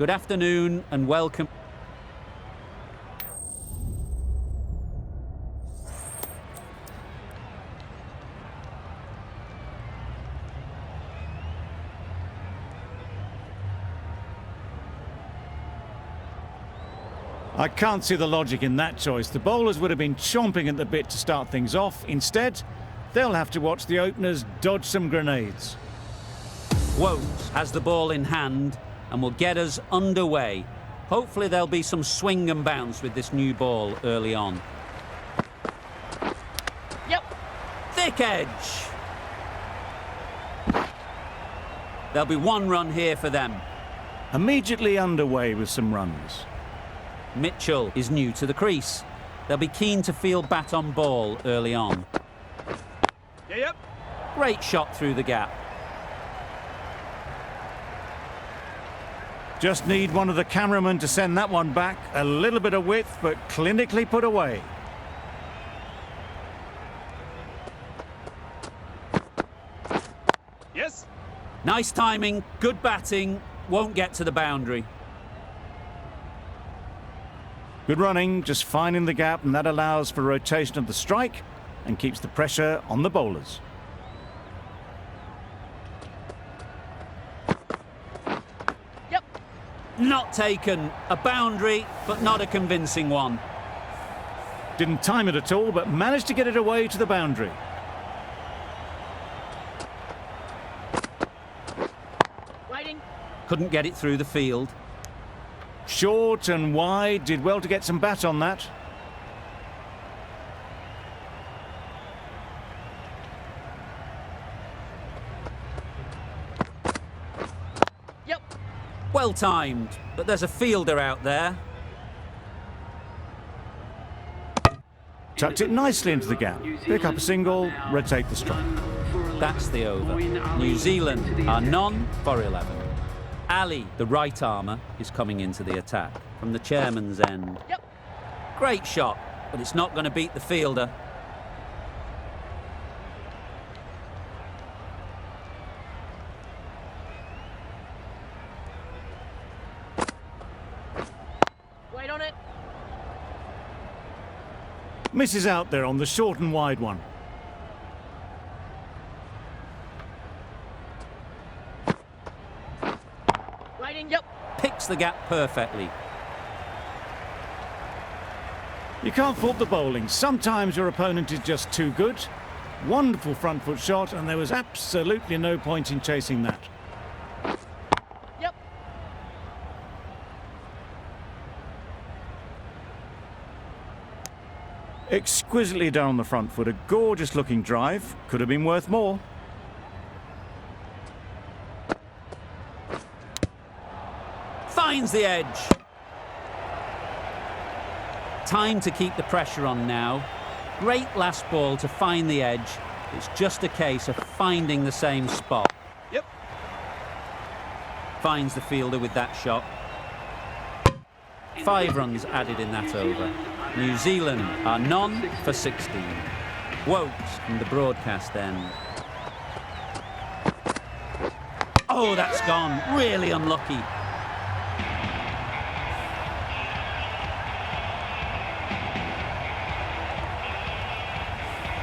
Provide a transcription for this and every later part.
Good afternoon and welcome. I can't see the logic in that choice. The bowlers would have been chomping at the bit to start things off. Instead, they'll have to watch the openers dodge some grenades. Woakes has the ball in hand and will get us underway. Hopefully there'll be some swing and bounce with this new ball early on. Yep. Thick edge. There'll be one run here for them. Immediately underway with some runs. Mitchell is new to the crease. They'll be keen to field bat on ball early on. Yep. Great shot through the gap. Just need one of the cameramen to send that one back. A little bit of width, but clinically put away. Yes. Nice timing, good batting, won't get to the boundary. Good running, just finding the gap, and that allows for rotation of the strike and keeps the pressure on the bowlers. Yep. Not taken. A boundary, but not a convincing one. Didn't time it at all, but managed to get it away to the boundary. Waiting. Couldn't get it through the field. Short and wide, did well to get some bat on that. Yep. Well timed, but there's a fielder out there. Tucked it nicely into the gap. Pick up a single, rotate the strike. That's the over. New Zealand are none for 11. Ali, the right armour, is coming into the attack from the chairman's end. Yep. Great shot, but it's not going to beat the fielder. Wait on it. Misses out there on the short and wide one. Yep. Picks the gap perfectly. You can't fault the bowling. Sometimes your opponent is just too good. Wonderful front foot shot, and there was absolutely no point in chasing that. Yep. Exquisitely done on the front foot. A gorgeous looking drive. Could have been worth more. Finds the edge. Time to keep the pressure on now. Great last ball to find the edge. It's just a case of finding the same spot. Yep. Finds the fielder with that shot. 5 runs added in that over. New Zealand are none for 16. Woakes from the broadcast end. Oh, that's gone. Really unlucky.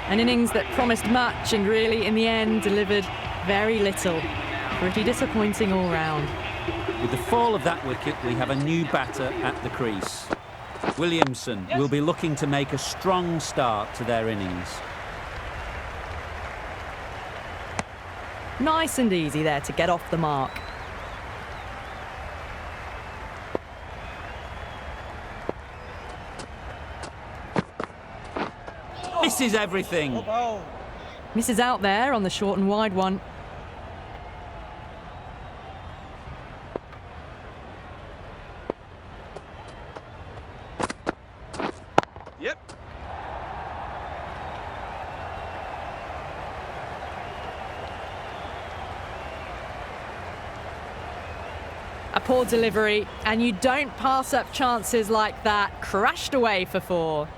An innings that promised much and really, in the end, delivered very little. Pretty disappointing all round. With the fall of that wicket, we have a new batter at the crease. Williamson will be looking to make a strong start to their innings. Nice and easy there to get off the mark. Misses everything. Misses out there on the short and wide one. Yep. A poor delivery, and you don't pass up chances like that. Crashed away for 4.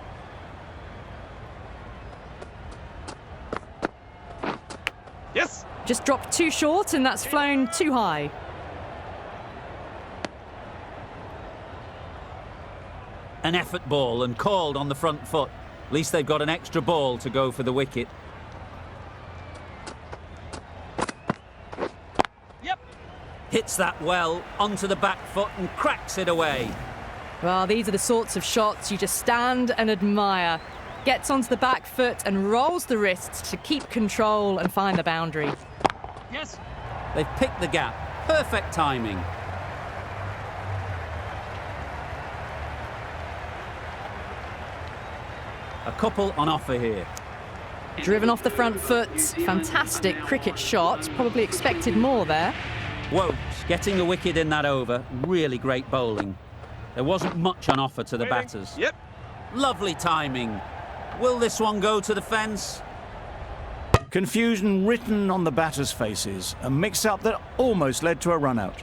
Yes. Just dropped too short, and that's flown too high. An effort ball and called on the front foot. At least they've got an extra ball to go for the wicket. Yep. Hits that well onto the back foot and cracks it away. Well, these are the sorts of shots you just stand and admire. Gets onto the back foot and rolls the wrists to keep control and find the boundary. Yes. They've picked the gap. Perfect timing. A couple on offer here. Driven off the front foot. Fantastic cricket shot. Probably expected more there. Whoa, getting a wicket in that over. Really great bowling. There wasn't much on offer to the batters. Yep. Lovely timing. Will this one go to the fence? Confusion written on the batters' faces. A mix-up that almost led to a run-out.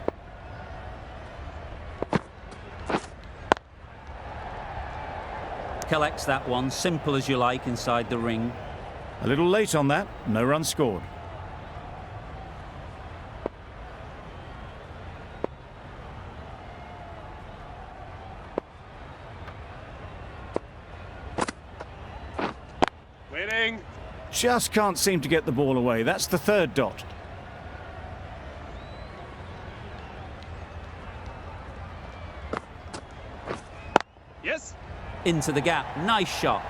Collects that one, simple as you like, inside the ring. A little late on that, no run scored. Waiting. Just can't seem to get the ball away. That's the third dot. Yes. Into the gap. Nice shot.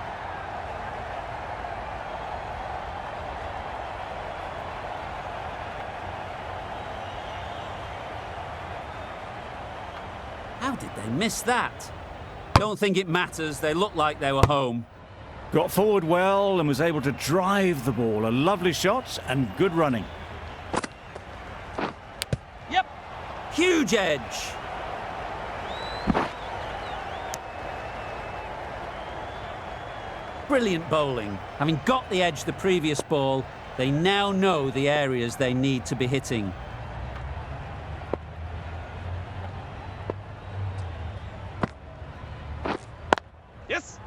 How did they miss that? Don't think it matters. They looked like they were home. Got forward well and was able to drive the ball. A lovely shot and good running. Yep. Huge edge. Brilliant bowling. Having got the edge the previous ball, they now know the areas they need to be hitting. Yes.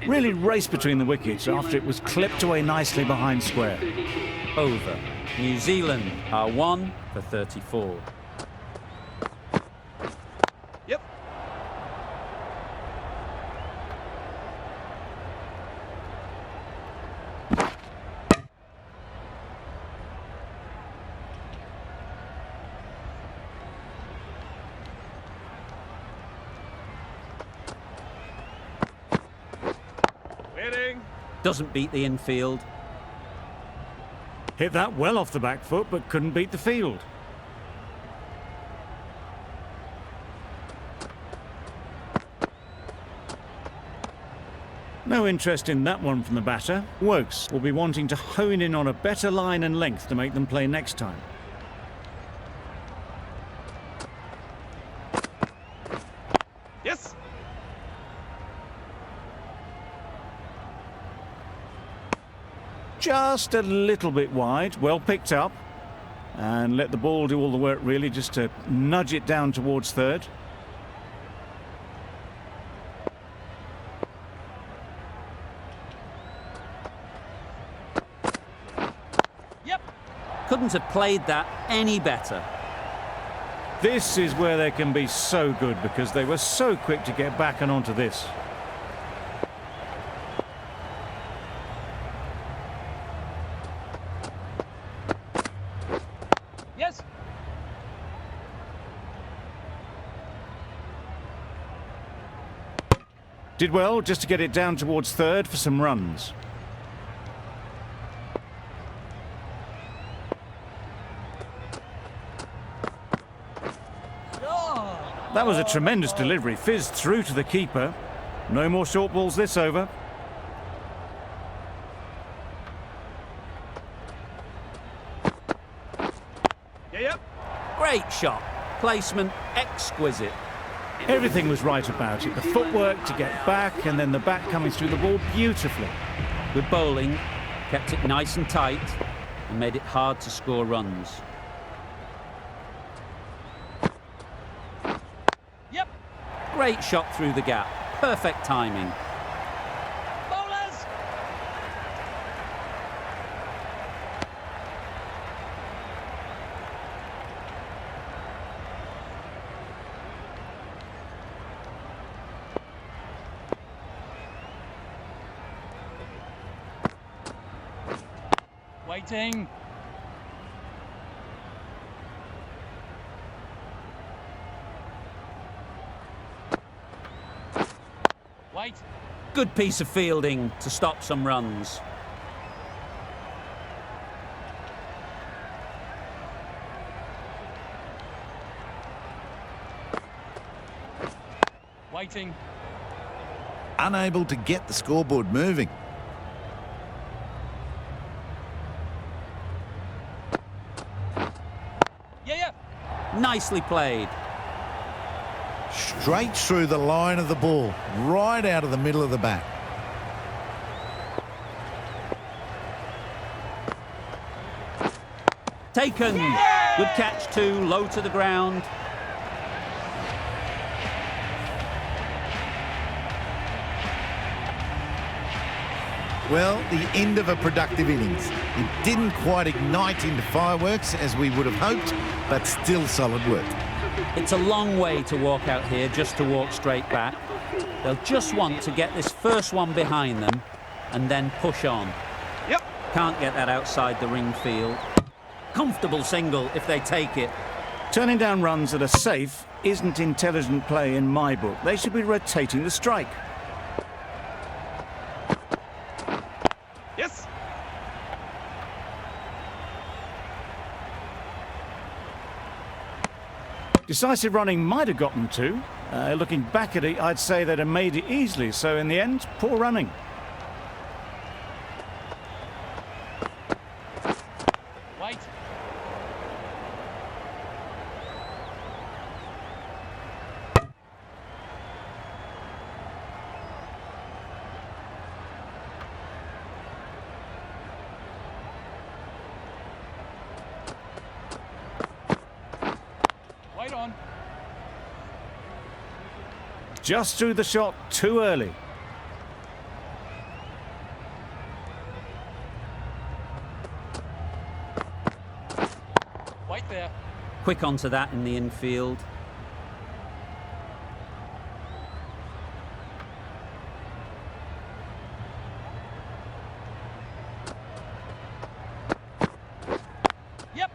Really raced between the wickets after it was clipped away nicely behind square. Over. New Zealand are 1 for 34. Yep. Waiting. Doesn't beat the infield. Hit that well off the back foot, but couldn't beat the field. No interest in that one from the batter. Wokes will be wanting to hone in on a better line and length to make them play next time. Yes. Just a little bit wide, well picked up. And let the ball do all the work really, just to nudge it down towards third. Yep. Couldn't have played that any better. This is where they can be so good because they were so quick to get back and onto this. Yes. Did well just to get it down towards third for some runs. That was a tremendous delivery, fizzed through to the keeper. No more short balls this over. Yep. Great shot. Placement exquisite. Everything was right about it. The footwork to get back and then the back coming through the ball beautifully. With bowling, kept it nice and tight and made it hard to score runs. Yep. Great shot through the gap. Perfect timing. Bowlers. Waiting. Wait. Good piece of fielding to stop some runs. Waiting. Unable to get the scoreboard moving. Yeah. Nicely played. Straight through the line of the ball, right out of the middle of the bat. Taken. Good catch too, low to the ground. Well, the end of a productive innings. It didn't quite ignite into fireworks as we would have hoped, but still solid work. It's a long way to walk out here just to walk straight back. They'll just want to get this first one behind them and then push on. Yep. Can't get that outside the ring field. Comfortable single if they take it. Turning down runs that are safe isn't intelligent play in my book. They should be rotating the strike. Yes. Decisive running might have gotten two. Looking back at it, I'd say they'd have made it easily. So in the end, poor running. Wait. Wait on. Just threw the shot too early. Wait there. Quick onto that in the infield. Yep.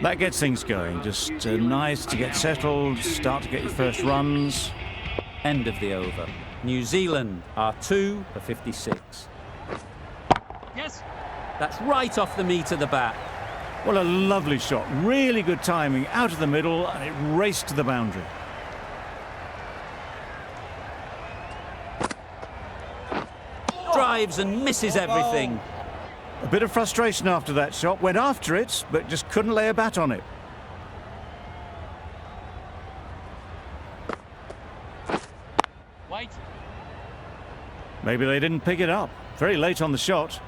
That gets things going. Just nice to get settled, start to get your first runs. End of the over. New Zealand are 2 for 56. Yes. That's right off the meat of the bat. Well, a lovely shot. Really good timing. Out of the middle, and it raced to the boundary. Drives and misses everything. A bit of frustration after that shot. Went after it, but just couldn't lay a bat on it. Wait. Maybe they didn't pick it up. Very late on the shot.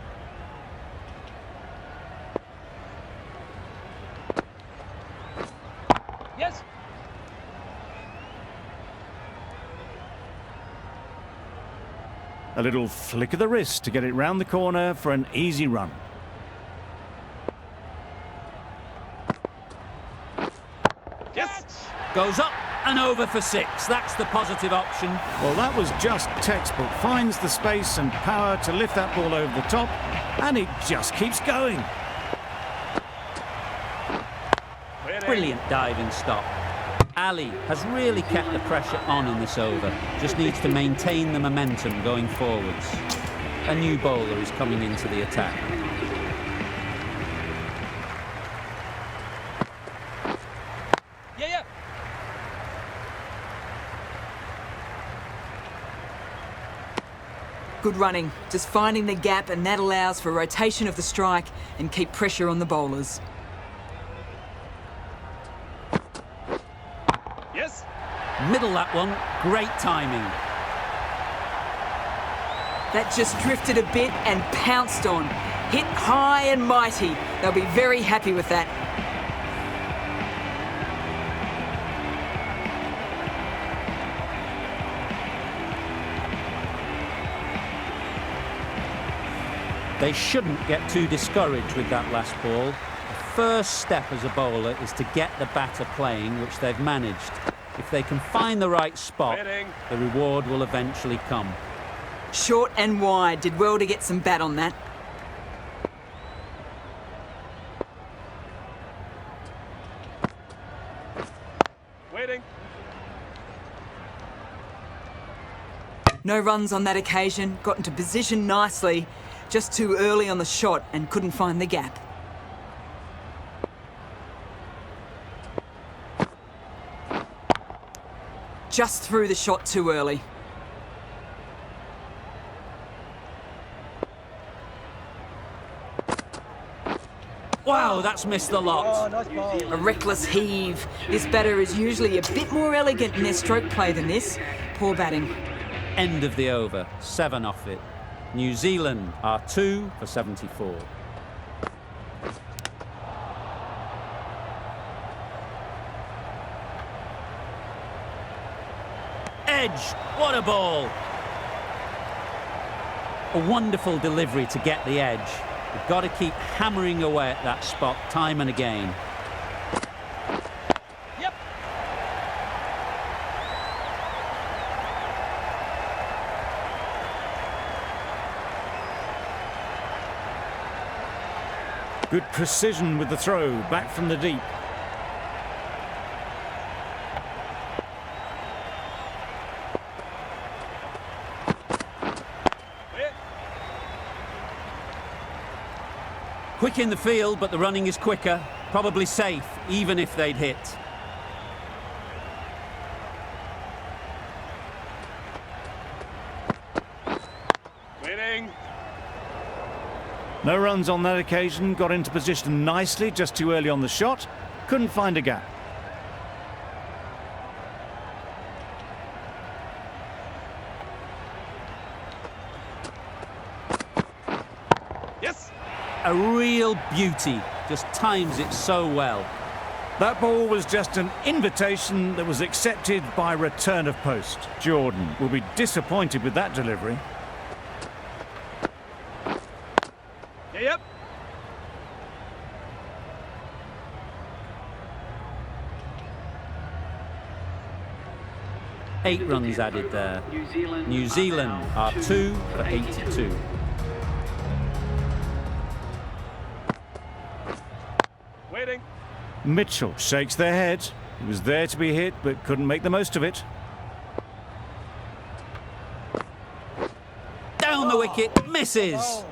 Yes. A little flick of the wrist to get it round the corner for an easy run. Yes. Goes up and over for 6. That's the positive option. Well, that was just textbook. Finds the space and power to lift that ball over the top, and it just keeps going. Brilliant diving stop. Ali has really kept the pressure on in this over. Just needs to maintain the momentum going forwards. A new bowler is coming into the attack. Yeah. Good running, just finding the gap, and that allows for rotation of the strike and keep pressure on the bowlers. Yes. Middle that one. Great timing. That just drifted a bit and pounced on. Hit high and mighty. They'll be very happy with that. They shouldn't get too discouraged with that last ball. A first step as a bowler is to get the batter playing, which they've managed. If they can find the right spot, the reward will eventually come. Short and wide. Did well to get some bat on that. Waiting. No runs on that occasion. Got into position nicely. Just too early on the shot and couldn't find the gap. Just threw the shot too early. Wow, that's missed the lot. A reckless heave. This batter is usually a bit more elegant in their stroke play than this. Poor batting. End of the over, 7 off it. New Zealand are 2 for 74. Edge, what a ball! A wonderful delivery to get the edge. You've got to keep hammering away at that spot time and again. Yep. Good precision with the throw, back from the deep. Quick in the field, but the running is quicker. Probably safe, even if they'd hit. Waiting. No runs on that occasion, got into position nicely, just too early on the shot. Couldn't find a gap. Yes. A real beauty, just times it so well. That ball was just an invitation that was accepted by return of post. Jordan will be disappointed with that delivery. Yep. 8 runs added there. New Zealand are 2 for 82. Waiting. Mitchell shakes their head. He was there to be hit, but couldn't make the most of it. Down the wicket, misses.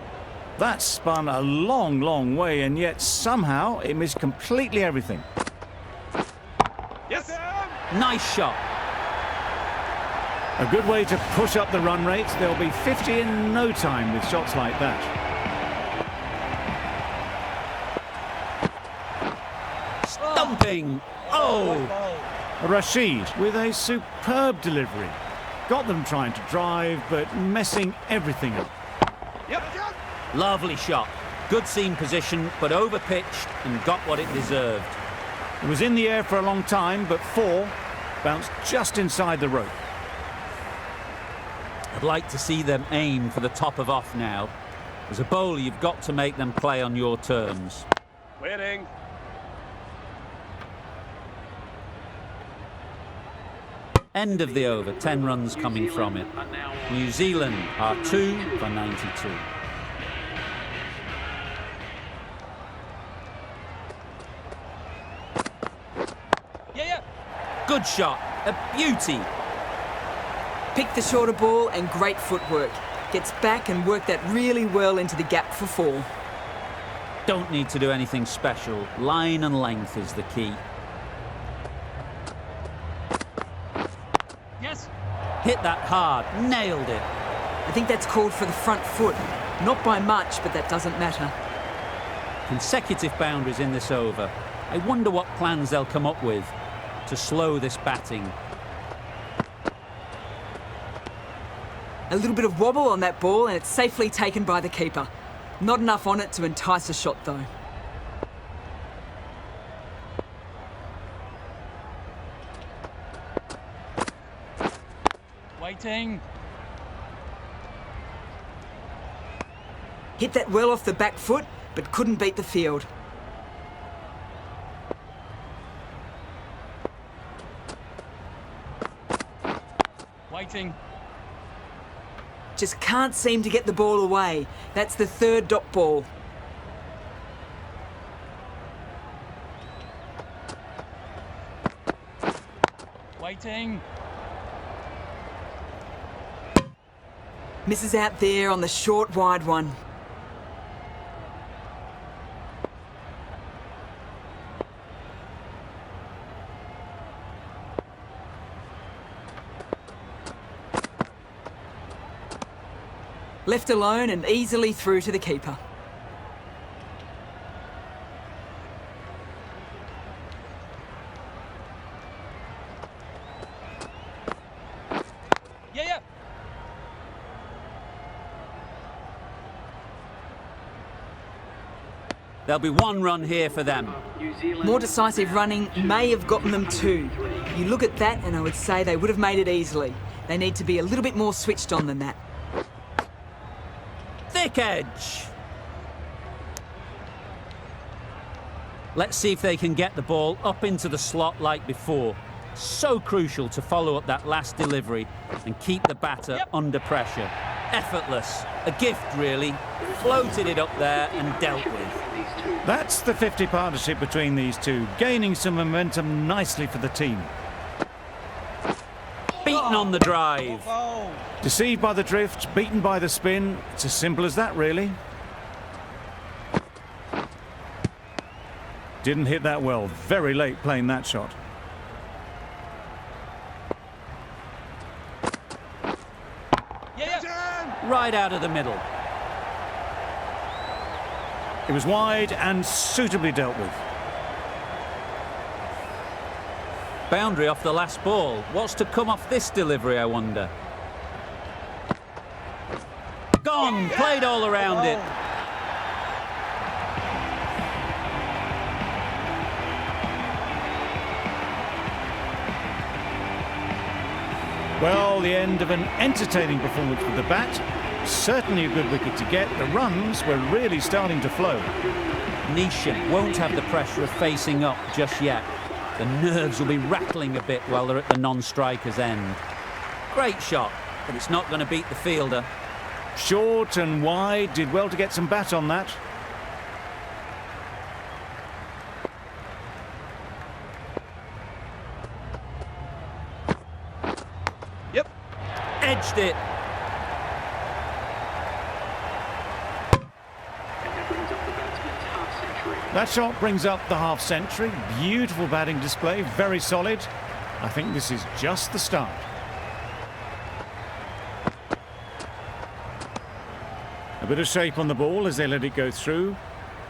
That spun a long, long way, and yet somehow it missed completely everything. Yes. Nice shot. A good way to push up the run rate. They'll be 50 in no time with shots like that. Stumping. Oh! Rashid with a superb delivery. Got them trying to drive, but messing everything up. Yep. Lovely shot. Good seam position, but over-pitched and got what it deserved. It was in the air for a long time, but 4 bounced just inside the rope. I'd like to see them aim for the top of off now. As a bowler, you've got to make them play on your terms. Waiting. End of the over, 10 runs coming from it. New Zealand are 2 for 92. Yeah. Good shot, a beauty. Picked the shorter ball and great footwork. Gets back and worked that really well into the gap for 4. Don't need to do anything special. Line and length is the key. Yes. Hit that hard, nailed it. I think that's called for the front foot. Not by much, but that doesn't matter. Consecutive boundaries in this over. I wonder what plans they'll come up with to slow this batting. A little bit of wobble on that ball and it's safely taken by the keeper. Not enough on it to entice a shot though. Waiting. Hit that well off the back foot, but couldn't beat the field. Waiting. Just can't seem to get the ball away. That's the third dot ball. Waiting. Misses out there on the short wide one. Left alone and easily through to the keeper. Yeah, yeah. There'll be one run here for them. More decisive running may have gotten them two. You look at that and I would say they would have made it easily. They need to be a little bit more switched on than that. Thick edge. Let's see if they can get the ball up into the slot like before. So crucial to follow up that last delivery and keep the batter under pressure. Effortless. A gift, really. Floated it up there and dealt with. That's the 50 partnership between these two, gaining some momentum nicely for the team. Beaten on the drive. Oh. Deceived by the drift, beaten by the spin. It's as simple as that, really. Didn't hit that well. Very late playing that shot. Yeah, yeah. Right out of the middle. It was wide and suitably dealt with. Boundary off the last ball. What's to come off this delivery, I wonder? Gone! Played all around it. Well, the end of an entertaining performance with the bat. Certainly a good wicket to get. The runs were really starting to flow. Nishan won't have the pressure of facing up just yet. The nerves will be rattling a bit while they're at the non-striker's end. Great shot, but it's not going to beat the fielder. Short and wide, did well to get some bat on that. Yep. Edged it. That shot brings up the half-century. Beautiful batting display, very solid. I think this is just the start. A bit of shape on the ball as they let it go through.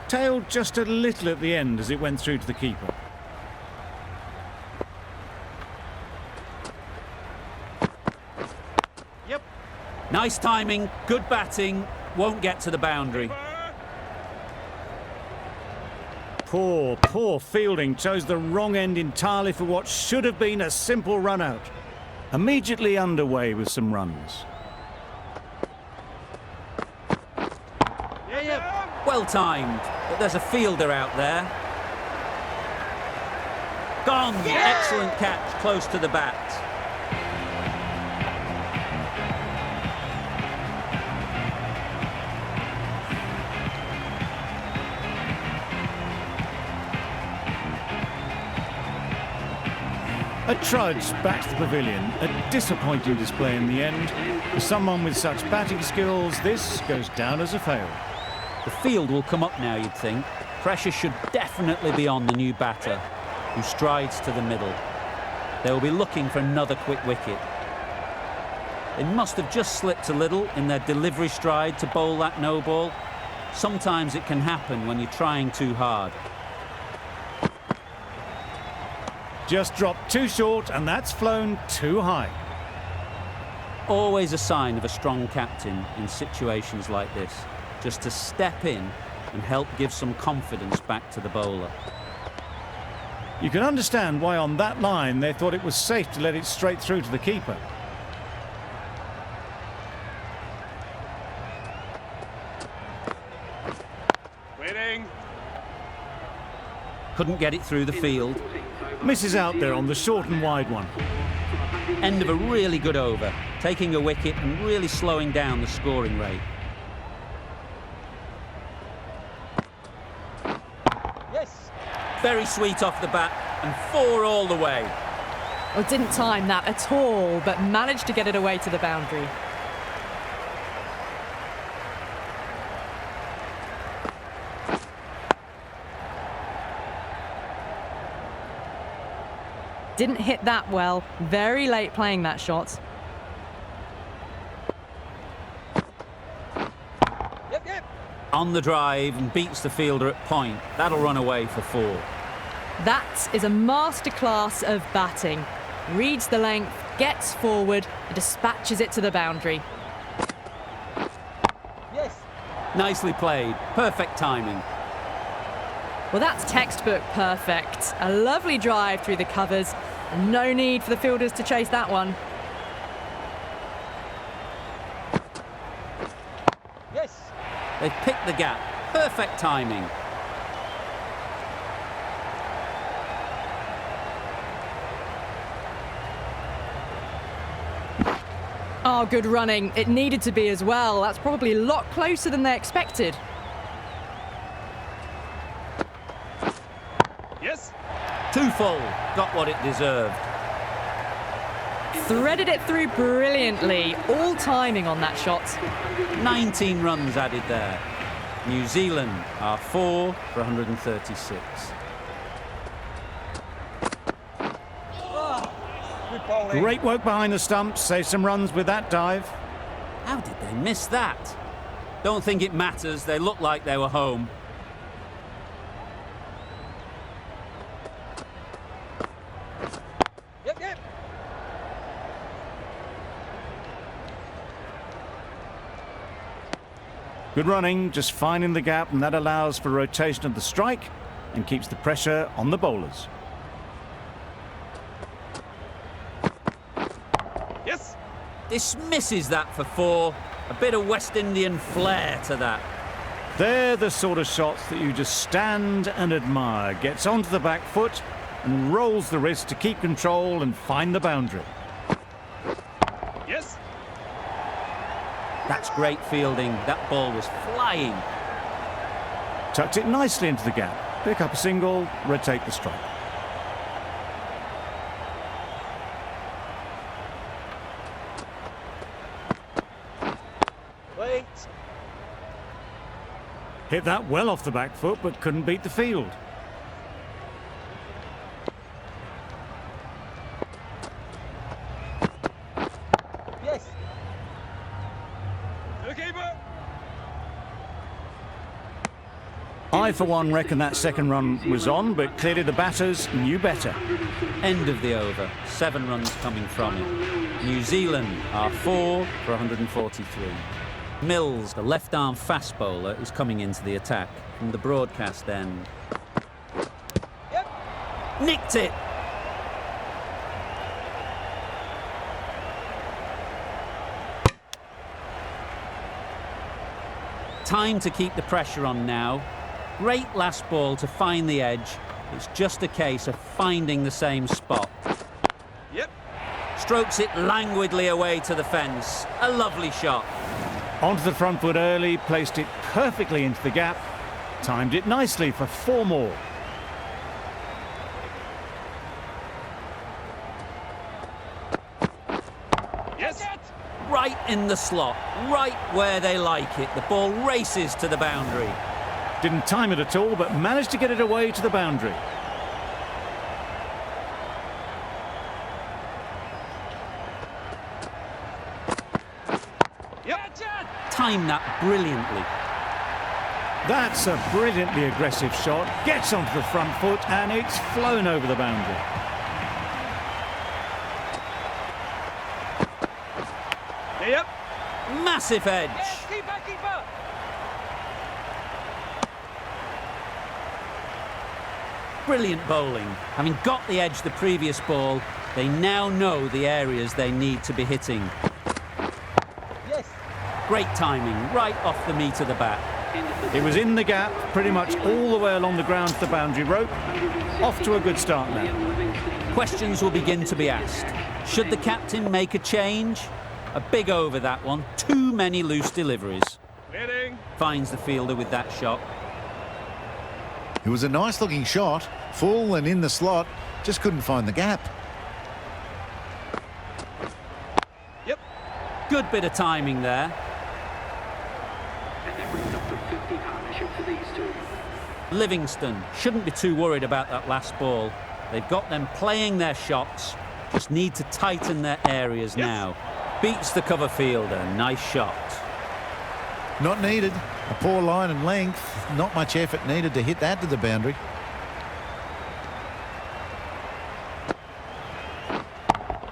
Tailed just a little at the end as it went through to the keeper. Yep. Nice timing, good batting, won't get to the boundary. Poor fielding. Chose the wrong end entirely for what should have been a simple run out. Immediately underway with some runs. Yeah, yeah. Well timed, but there's a fielder out there. Gone! Excellent catch, close to the bat. A trudge back to the pavilion. A disappointing display in the end. For someone with such batting skills, this goes down as a fail. The field will come up now, you'd think. Pressure should definitely be on the new batter, who strides to the middle. They will be looking for another quick wicket. They must have just slipped a little in their delivery stride to bowl that no ball. Sometimes it can happen when you're trying too hard. Just dropped too short, and that's flown too high. Always a sign of a strong captain in situations like this, just to step in and help give some confidence back to the bowler. You can understand why on that line they thought it was safe to let it straight through to the keeper. Waiting. Couldn't get it through the field. Misses out there on the short and wide one. End of a really good over, taking a wicket and really slowing down the scoring rate. Yes. Very sweet off the bat and 4 all the way. Well, didn't time that at all, but managed to get it away to the boundary. Didn't hit that well. Very late playing that shot. Yep. On the drive and beats the fielder at point. That'll run away for 4. That is a masterclass of batting. Reads the length, gets forward, and dispatches it to the boundary. Yes. Nicely played. Perfect timing. Well, that's textbook perfect. A lovely drive through the covers, and no need for the fielders to chase that one. Yes. They've picked the gap. Perfect timing. Oh, good running. It needed to be as well. That's probably a lot closer than they expected. Yes. 2 full. Got what it deserved. Threaded it through brilliantly. All timing on that shot. 19 runs added there. New Zealand are 4 for 136. Good bowling. Great work behind the stumps. Save some runs with that dive. How did they miss that? Don't think it matters. They looked like they were home. Yep. Good running, just finding the gap, and that allows for rotation of the strike and keeps the pressure on the bowlers. Yes. Dismisses that for 4. A bit of West Indian flair to that. They're the sort of shots that you just stand and admire. Gets onto the back foot and rolls the wrist to keep control and find the boundary. Yes. That's great fielding. That ball was flying. Tucked it nicely into the gap. Pick up a single, rotate the strike. Wait. Hit that well off the back foot, but couldn't beat the field. Yes. The keeper. I, for one, reckon that second run was on, but clearly the batters knew better. End of the over. 7 runs coming from it. New Zealand are 4 for 143. Mills, the left-arm fast bowler, is coming into the attack from the broadcast end. Yep. Nicked it! Time to keep the pressure on now. Great last ball to find the edge. It's just a case of finding the same spot. Yep. Strokes it languidly away to the fence. A lovely shot. Onto the front foot early, placed it perfectly into the gap, timed it nicely for 4 more. Yes. Right in the slot, right where they like it. The ball races to the boundary. Didn't time it at all, but managed to get it away to the boundary. Yep. Timed that brilliantly. That's a brilliantly aggressive shot. Gets onto the front foot and it's flown over the boundary. Yep. Massive edge. Yes, keeper. Brilliant bowling. Having got the edge the previous ball, they now know the areas they need to be hitting. Yes. Great timing, right off the meat of the bat. He was in the gap pretty much all the way along the ground to the boundary rope. Off to a good start now. Questions will begin to be asked. Should the captain make a change? A big over, that one. Too many loose deliveries. Waiting. Finds the fielder with that shot. It was a nice looking shot, full and in the slot, just couldn't find the gap. Yep. Good bit of timing there. Livingston shouldn't be too worried about that last ball. They've got them playing their shots, just need to tighten their areas now. Beats the cover fielder, nice shot. Not needed. A poor line and length. Not much effort needed to hit that to the boundary.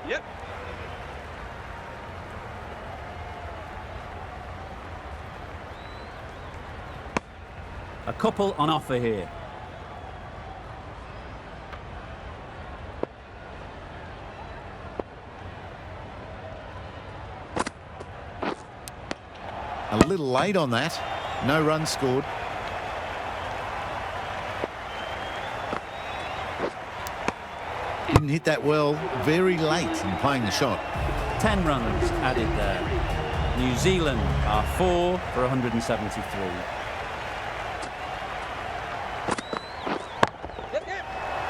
Yep. A couple on offer here. A little late on that. No runs scored. Didn't hit that well. Very late in playing the shot. 10 runs added there. New Zealand are 4 for 173.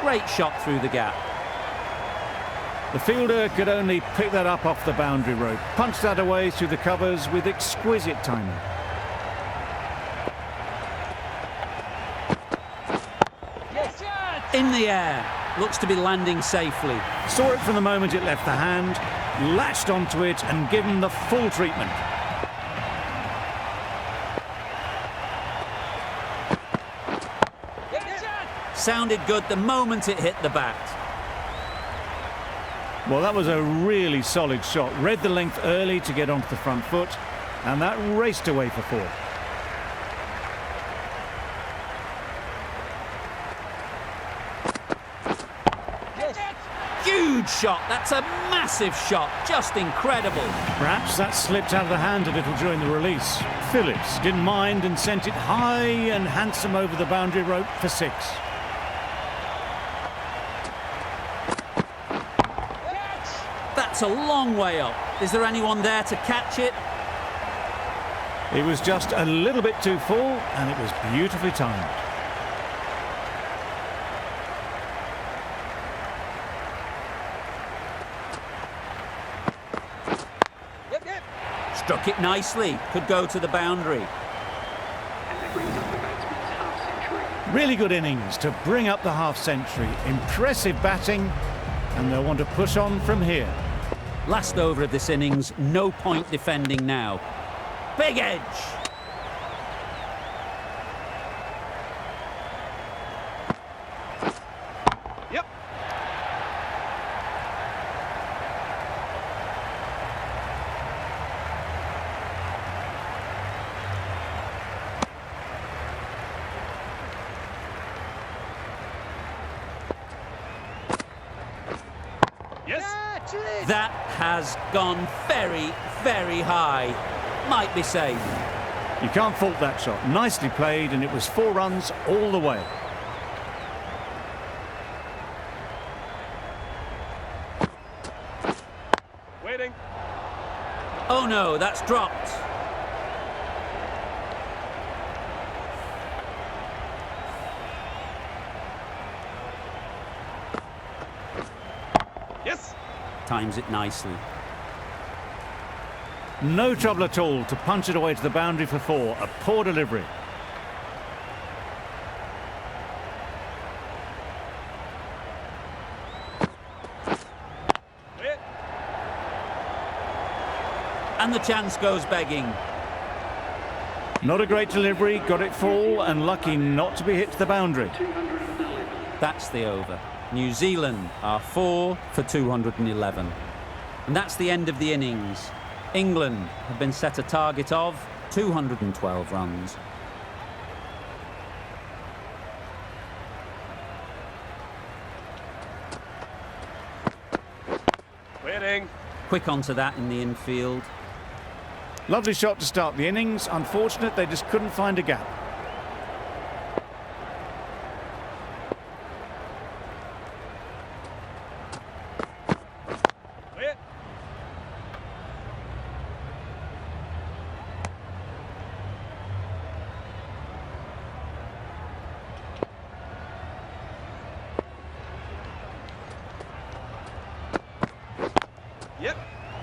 Great shot through the gap. The fielder could only pick that up off the boundary rope. Punched that away through the covers with exquisite timing. In the air. Looks to be landing safely. Saw it from the moment it left the hand, latched onto it and given the full treatment. Sounded good the moment it hit the bat. Well, that was a really solid shot. Read the length early to get onto the front foot, and that raced away for 4. Huge shot. That's a massive shot. Just incredible. Perhaps that slipped out of the hand a little during the release. Phillips didn't mind and sent it high and handsome over the boundary rope for 6. That's a long way up. Is there anyone there to catch it? It was just a little bit too full, and it was beautifully timed. Struck it nicely. Could go to the boundary. Really good innings to bring up the half-century. Impressive batting, and they'll want to push on from here. Last over of this innings, no point defending now. Big edge. Yep. Yes. That has gone very, very high. Might be safe. You can't fault that shot. Nicely played, and it was 4 runs all the way. Waiting. Oh no, that's dropped. Yes. Times it nicely. No trouble at all to punch it away to the boundary for 4. A poor delivery. Wait. And the chance goes begging. Not a great delivery, got it full and lucky not to be hit to the boundary. That's the over. New Zealand are 4 for 211. And that's the end of the innings. England have been set a target of 212 runs. Waiting. Quick onto that in the infield. Lovely shot to start the innings. Unfortunate they just couldn't find a gap. Clear. Yep.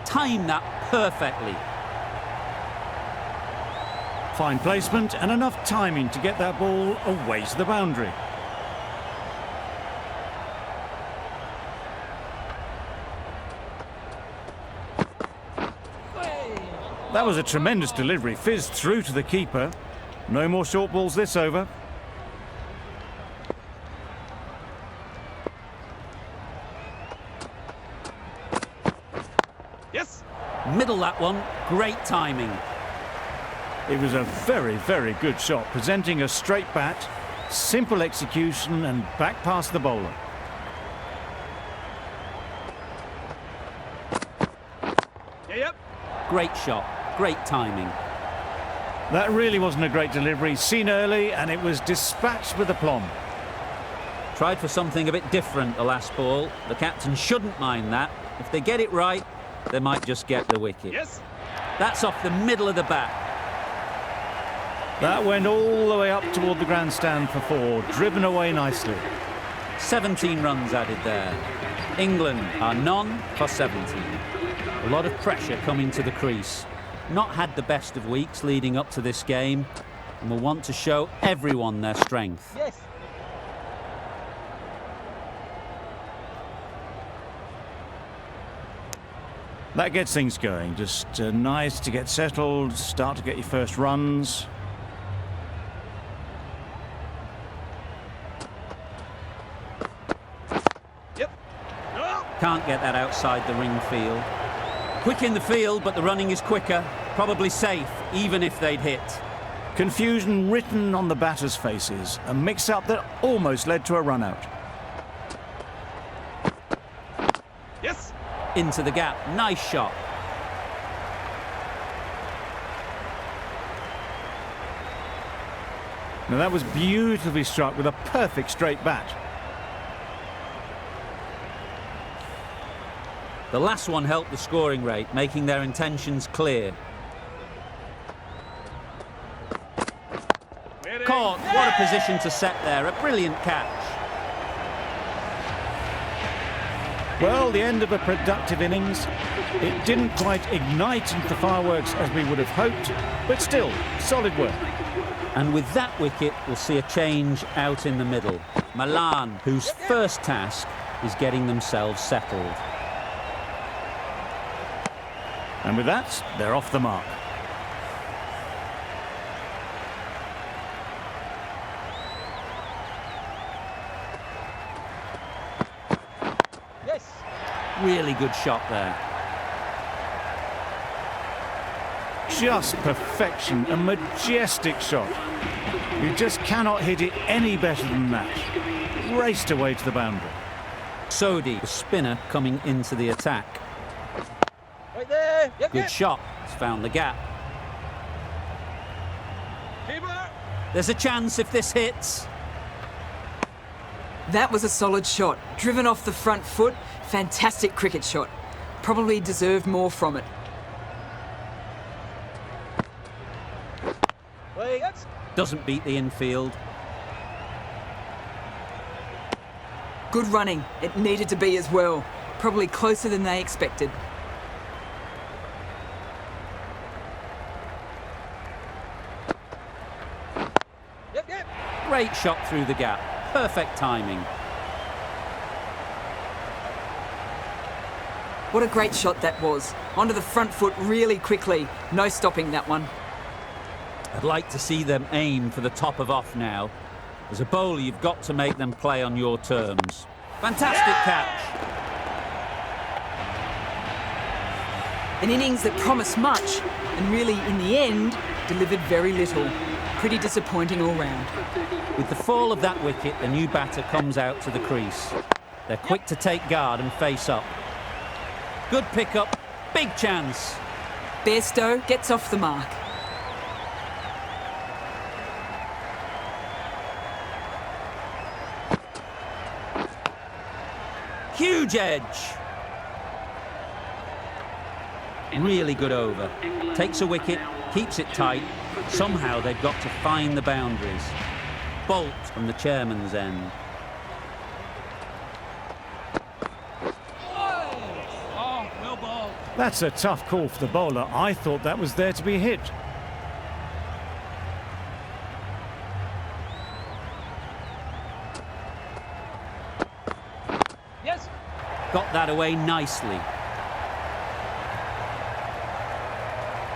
Timed that perfectly. Fine placement and enough timing to get that ball away to the boundary. That was a tremendous delivery, fizzed through to the keeper. No more short balls this over. Yes. Middle that one, great timing. It was a very, very good shot, presenting a straight bat, simple execution and back past the bowler. Yeah, yep. Great shot, great timing. That really wasn't a great delivery, seen early, and it was dispatched with aplomb. Tried for something a bit different the last ball. The captain shouldn't mind that. If they get it right, they might just get the wicket. Yes. That's off the middle of the bat. That went all the way up toward the grandstand for 4, driven away nicely. 17 runs added there. England are none for 17. A lot of pressure coming to the crease. Not had the best of weeks leading up to this game, and will want to show everyone their strength. Yes. That gets things going. Just nice to get settled, start to get your first runs. Yep. No. Can't get that outside the ring field. Quick in the field, but the running is quicker. Probably safe, even if they'd hit. Confusion written on the batters' faces. A mix-up that almost led to a run-out. Yes. Into the gap, nice shot. Now that was beautifully struck with a perfect straight bat. The last one helped the scoring rate, making their intentions clear. Waiting. Caught, what a position to set there, a brilliant catch. Well, the end of a productive innings. It didn't quite ignite into fireworks as we would have hoped, but still, solid work. And with that wicket, we'll see a change out in the middle. Milan, whose first task is getting themselves settled. And with that, they're off the mark. Yes. Really good shot there. Just perfection, a majestic shot. You just cannot hit it any better than that. Raced away to the boundary. Sodhi, the spinner, coming into the attack. Right there. Yep. Good Yep. shot, it's found the gap. Keeper. There's a chance if this hits. That was a solid shot. Driven off the front foot. Fantastic cricket shot. Probably deserved more from it. Wait. Doesn't beat the infield. Good running. It needed to be as well. Probably closer than they expected. Yep. Yep. Great shot through the gap. Perfect timing. What a great shot that was. Onto the front foot really quickly. No stopping that one. I'd like to see them aim for the top of off now. As a bowler, you've got to make them play on your terms. Fantastic catch. An innings that promised much and really, in the end, delivered very little. Pretty disappointing all round. With the fall of that wicket, the new batter comes out to the crease. They're quick to take guard and face up. Good pickup, big chance. Bairstow gets off the mark. Huge edge. Really good over. Takes a wicket, keeps it tight. Somehow they've got to find the boundaries. Bolt from the chairman's end. Oh, well ball. That's a tough call for the bowler. I thought that was there to be hit. Yes. Got that away nicely.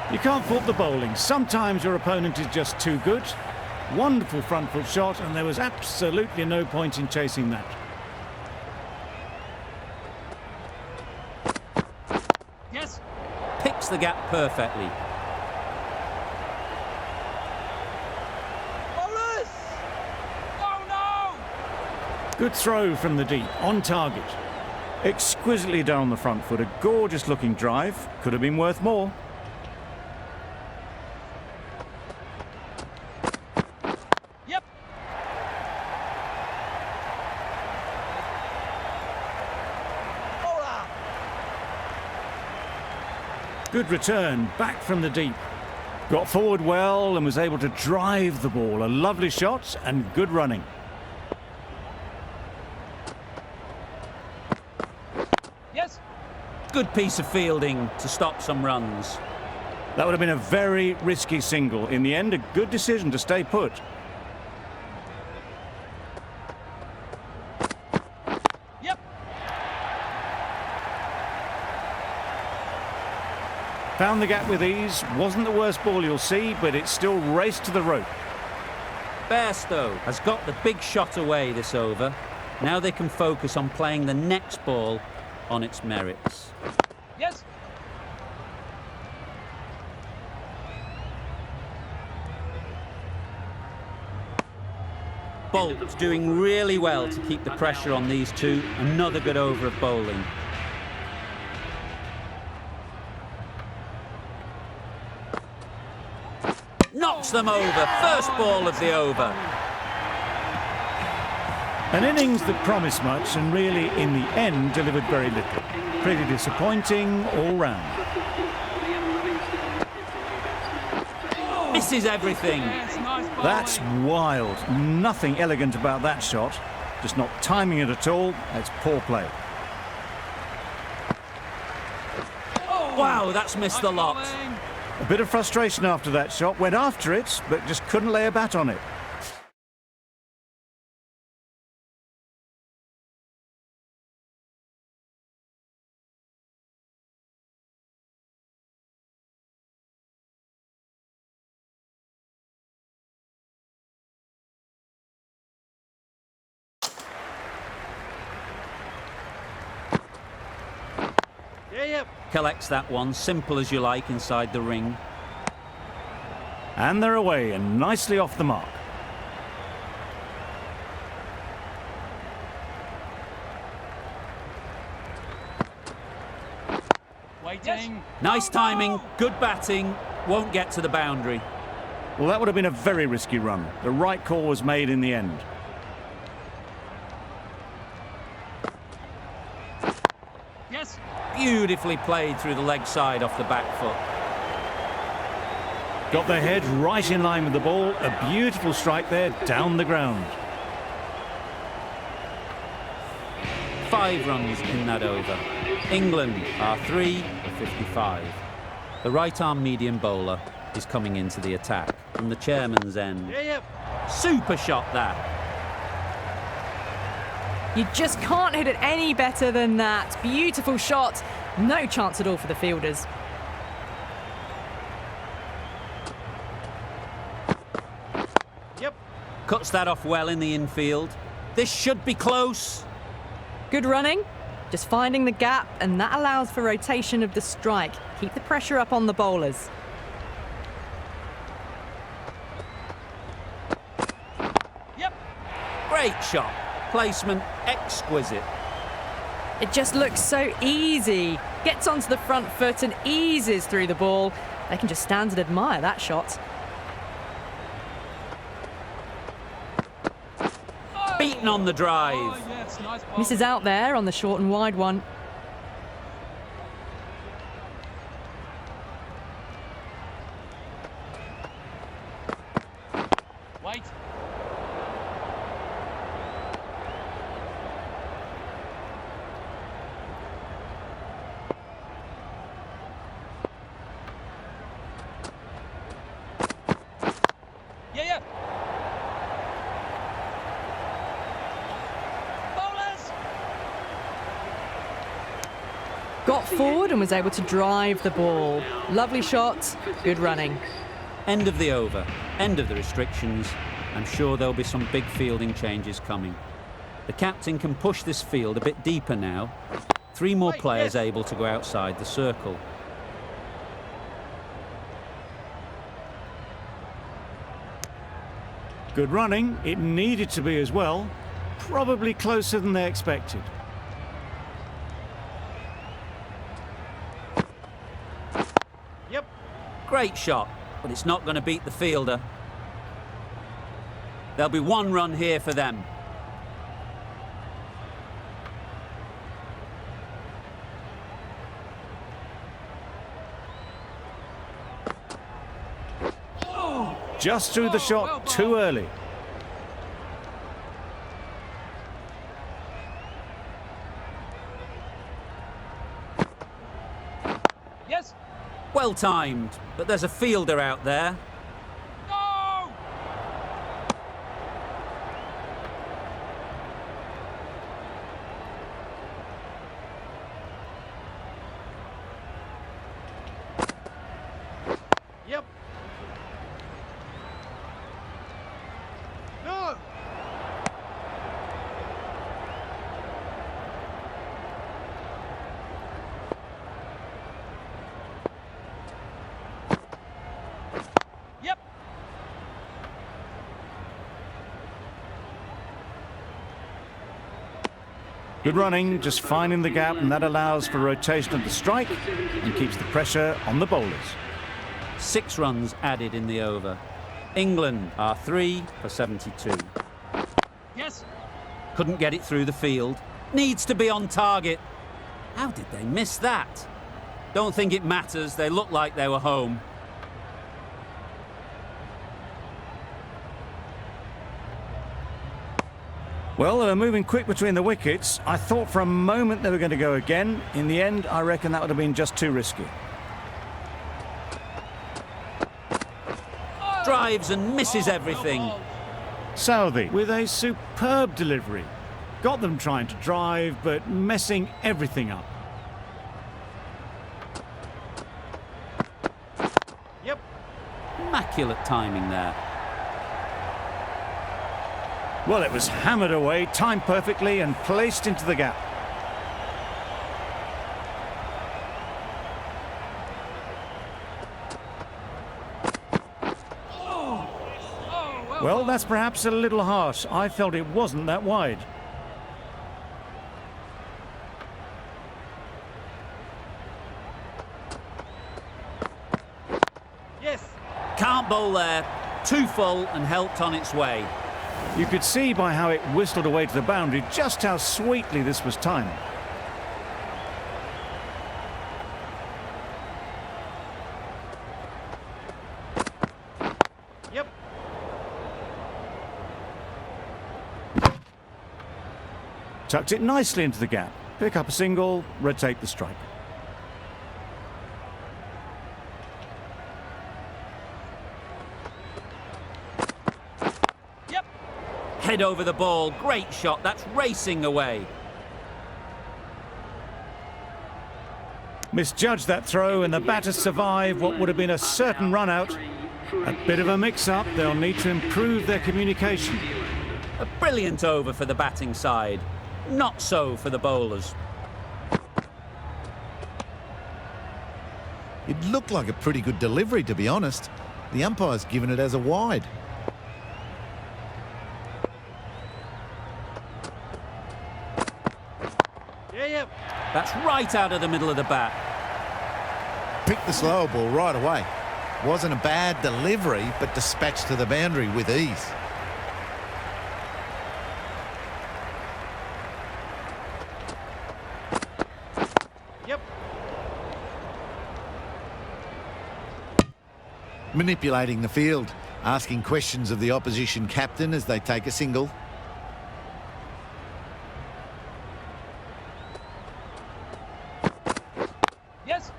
You can't fault the bowling. Sometimes your opponent is just too good. Wonderful front foot shot, and there was absolutely no point in chasing that. Yes. Picks the gap perfectly. Bowlers. Oh no. Good throw from the deep, on target. Exquisitely done on the front foot, a gorgeous looking drive. Could have been worth more. Yep. Bowler. Good return, back from the deep. Got forward well and was able to drive the ball. A lovely shot and good running. Yes. Good piece of fielding to stop some runs. That would have been a very risky single. In the end, a good decision to stay put. Yep. Found the gap with ease. Wasn't the worst ball you'll see, but it still raced to the rope. Bairstow has got the big shot away this over. Now they can focus on playing the next ball on its merits. Yes. Bolt's doing really well to keep the pressure on these two. Another good over of bowling. Knocks them over. First ball of the over. An innings that promised much and really, in the end, delivered very little. Pretty disappointing all round. Misses everything. That's wild. Nothing elegant about that shot. Just not timing it at all. That's poor play. Wow, that's missed the lot. A bit of frustration after that shot. Went after it, but just couldn't lay a bat on it. Yep. Collects that one, simple as you like, inside the ring. And they're away and nicely off the mark. Waiting. Nice timing, good batting, won't get to the boundary. Well, that would have been a very risky run. The right call was made in the end. Yes. Beautifully played through the leg side off the back foot. Got their head right in line with the ball. A beautiful strike there, down the ground. 5 runs in that over. England are 3 for 55. The right-arm medium bowler is coming into the attack from the chairman's end. Yep. Super shot that. You just can't hit it any better than that. Beautiful shot. No chance at all for the fielders. Yep. Cuts that off well in the infield. This should be close. Good running. Just finding the gap, and that allows for rotation of the strike. Keep the pressure up on the bowlers. Yep. Great shot. Placement exquisite. It just looks so easy. Gets onto the front foot and eases through the ball. They can just stand and admire that shot. Beaten on the drive. Oh, yes, nice ball. Misses out there on the short and wide one. Wait. Yeah. Bowlers. Got forward and was able to drive the ball. Lovely shot, good running. End of the over, end of the restrictions. I'm sure there'll be some big fielding changes coming. The captain can push this field a bit deeper now. 3 more Wait, players yes. able to go outside the circle. Good running. It needed to be as well. Probably closer than they expected. Yep. Great shot, but it's not going to beat the fielder. There'll be 1 run here for them. Just threw the shot well too bowled. early. Yes. Well timed, but there's a fielder out there. No. Yep. No. Yep. Good running, just finding the gap, and that allows for rotation of the strike and keeps the pressure on the bowlers. 6 runs added in the over. England are 3 for 72. Yes. Couldn't get it through the field. Needs to be on target. How did they miss that? Don't think it matters. They look like they were home. Well, they were moving quick between the wickets. I thought for a moment they were going to go again. In the end, I reckon that would have been just too risky. Drives and misses everything. Well Southey with a superb delivery. Got them trying to drive, but messing everything up. bowled. Yep. Immaculate timing there. Well, it was hammered away, timed perfectly and placed into the gap. Oh, Well, that's perhaps a little harsh. I felt it wasn't that wide. yes. Can't bowl there. Too full and helped on its way. You could see by how it whistled away to the boundary just how sweetly this was timed. Yep. Tucked it nicely into the gap. Pick up a single, rotate the strike. Yep. Head over the ball. Great shot. That's racing away. Misjudged that throw and the batter survived what would have been a certain run out. A bit of a mix-up. They'll need to improve their communication. A brilliant over for the batting side. Not so for the bowlers. It looked like a pretty good delivery, to be honest. The umpire's given it as a wide. Yep. That's right out of the middle of the bat. Picked the slower ball right away. Wasn't a bad delivery, but dispatched to the boundary with ease. Yep. Manipulating the field, asking questions of the opposition captain as they take a single. Yes.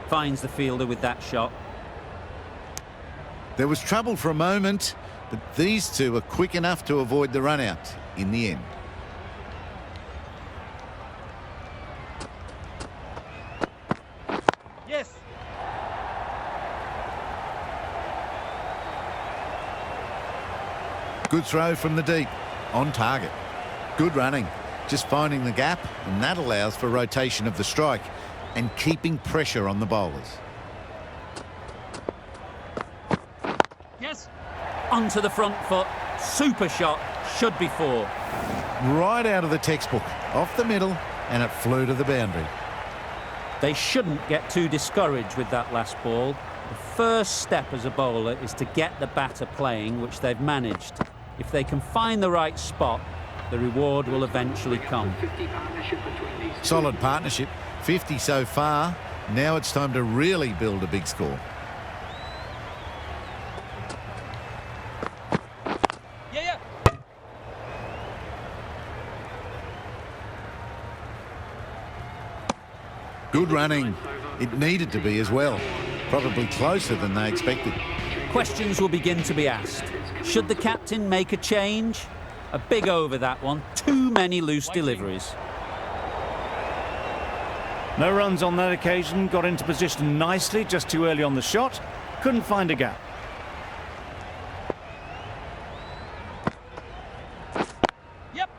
Finds the fielder with that shot. There was trouble for a moment, but these two are quick enough to avoid the run-out in the end. Yes. Good throw from the deep, on target. Good running, just finding the gap, and that allows for rotation of the strike and keeping pressure on the bowlers. Yes. Onto the front foot. Super shot. Should be 4. Right out of the textbook, off the middle, and it flew to the boundary. They shouldn't get too discouraged with that last ball. The first step as a bowler is to get the batter playing, which they've managed. If they can find the right spot, the reward will eventually come. Solid partnership, 50 so far. Now it's time to really build a big score. Yeah. Good running. It needed to be as well. Probably closer than they expected. Questions will begin to be asked. Should the captain make a change? A big over that one. Too many loose deliveries. No runs on that occasion, got into position nicely, just too early on the shot. Couldn't find a gap. Yep.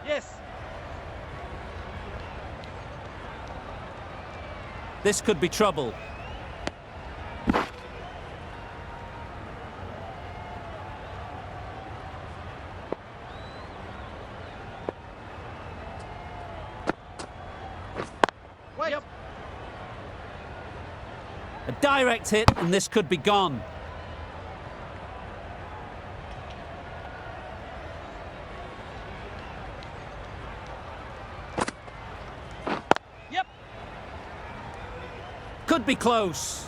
Yes. This could be trouble. Wait. Yep. A direct hit, and this could be gone. Yep. Could be close.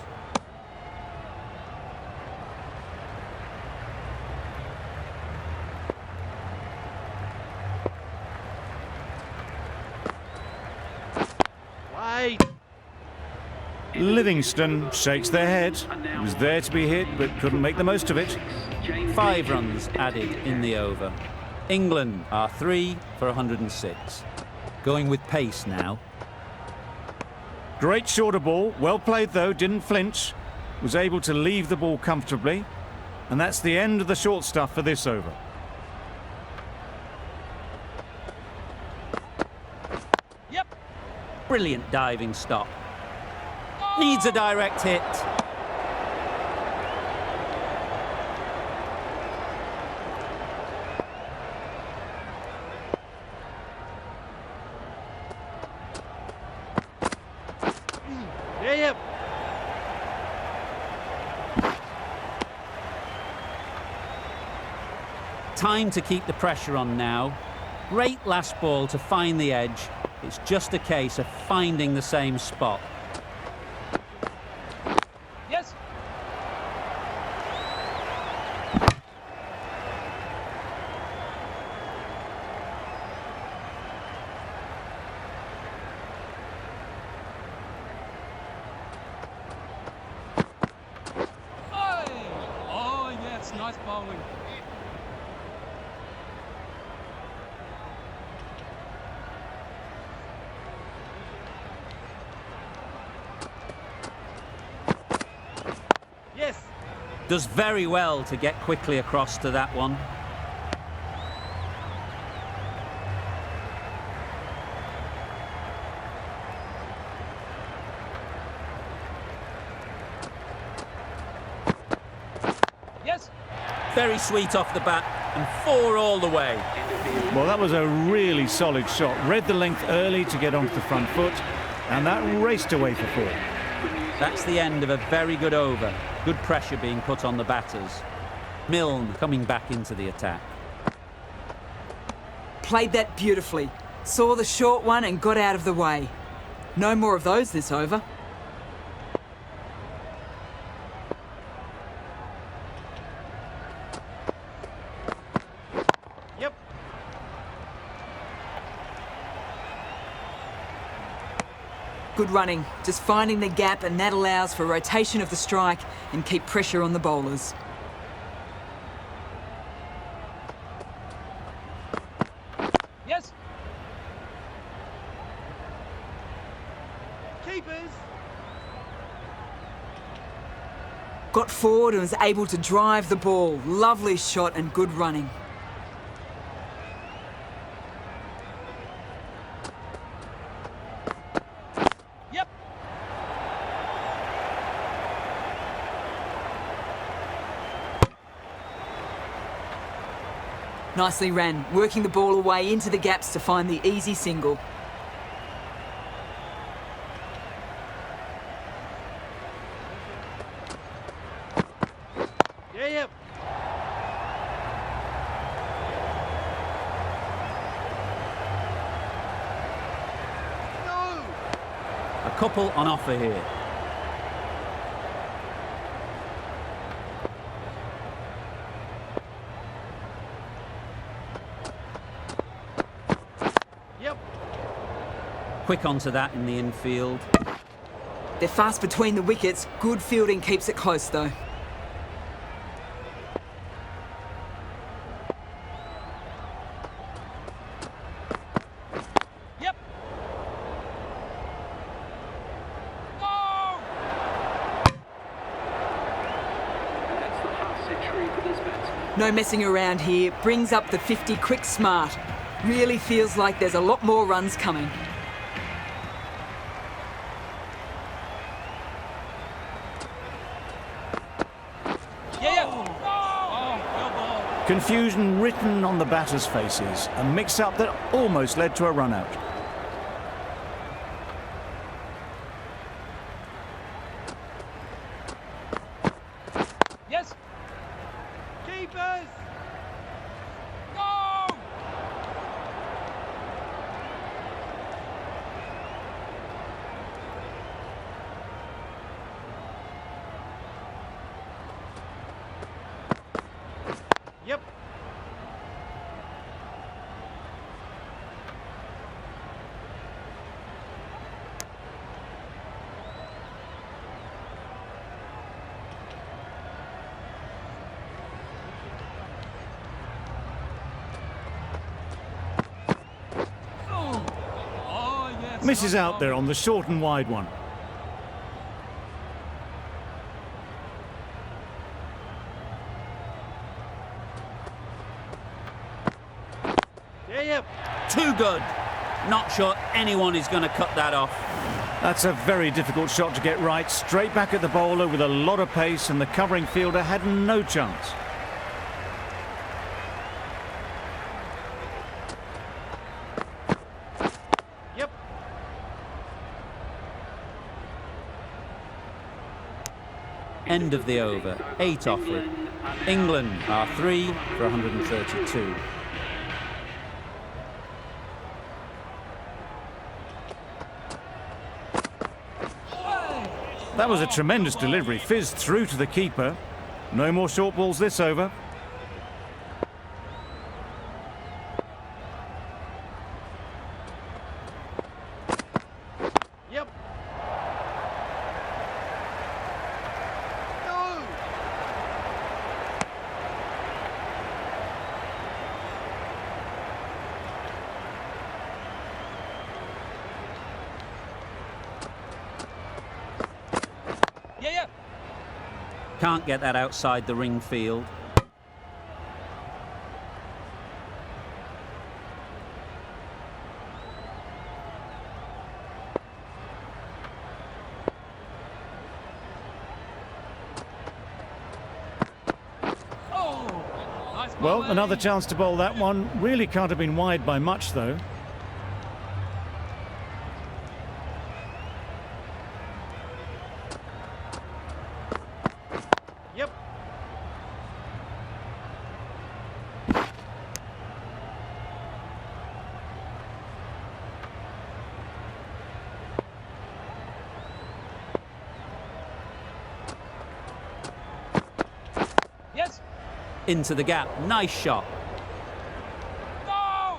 Wait. Livingston shakes their head. He was there to be hit, but couldn't make the most of it. 5 runs added in the over. England are 3 for 106. Going with pace now. Great shorter ball, well played though, didn't flinch. Was able to leave the ball comfortably. And that's the end of the short stuff for this over. Yep. Brilliant diving stop. Needs a direct hit. Yep. Time to keep the pressure on now. Great last ball to find the edge. It's just a case of finding the same spot. Yes. Oh, yeah, it's nice bowling. Yes. Does very well to get quickly across to that one. Very sweet off the bat and 4 all the way. Well, that was a really solid shot. Read the length early to get onto the front foot, and that raced away for 4. That's the end of a very good over. Good pressure being put on the batters. Milne coming back into the attack. Played that beautifully. Saw the short one and got out of the way. No more of those this over. Yep. Good running, just finding the gap, and that allows for rotation of the strike and keep pressure on the bowlers. Yes. Keepers. Got forward and was able to drive the ball. Lovely shot and good running. Yep. Nicely ran, working the ball away into the gaps to find the easy single. Yeah, yep. No. A couple on offer here. Yep. Quick onto that in the infield. They're fast between the wickets. Good fielding keeps it close though. Yep. No. No messing around here. Brings up the 50 quick smart. Really feels like there's a lot more runs coming. Yeah, yeah. Oh, well ball. Confusion written on the batters' faces. A mix-up that almost led to a run-out. Yes. Keepers. No. Yep. Oh, yeah. it's Misses nice out there bowling. on the short and wide one. Yeah, yep. Too good. Not sure anyone is going to cut that off. That's a very difficult shot to get right. Straight back at the bowler with a lot of pace, and the covering fielder had no chance. Yep. End of the over. 8 offered. England are 3 for 132. That was a tremendous delivery. Fizzed through to the keeper. No more short balls this over. Yep. No. Yeah, yeah. Can't get that outside the ring field. Oh. Well, another chance to bowl that one. Really can't have been wide by much, though. Yep. Yes. Into the gap. Nice shot. No.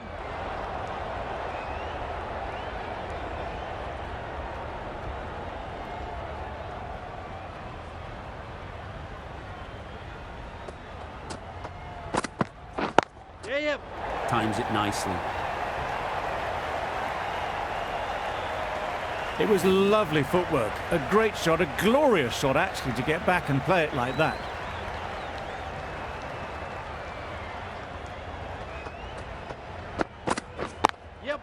Yeah, yeah. Times it nicely. It was lovely footwork. A great shot, a glorious shot, actually, to get back and play it like that. Yep.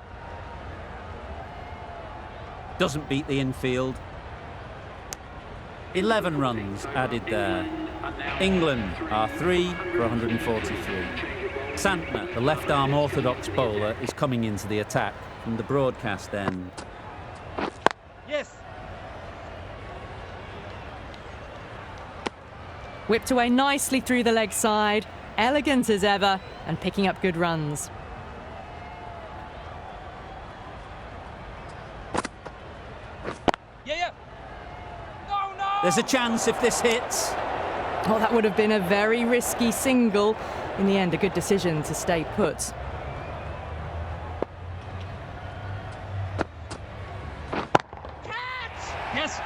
Doesn't beat the infield. 11 runs added there. England are 3 for 143. Santner, the left-arm orthodox bowler, is coming into the attack from the broadcast end. Yes. Whipped away nicely through the leg side, elegant as ever, and picking up good runs. Yeah, yeah. No, no. There's a chance if this hits. Oh, that would have been a very risky single. In the end, a good decision to stay put. Yes.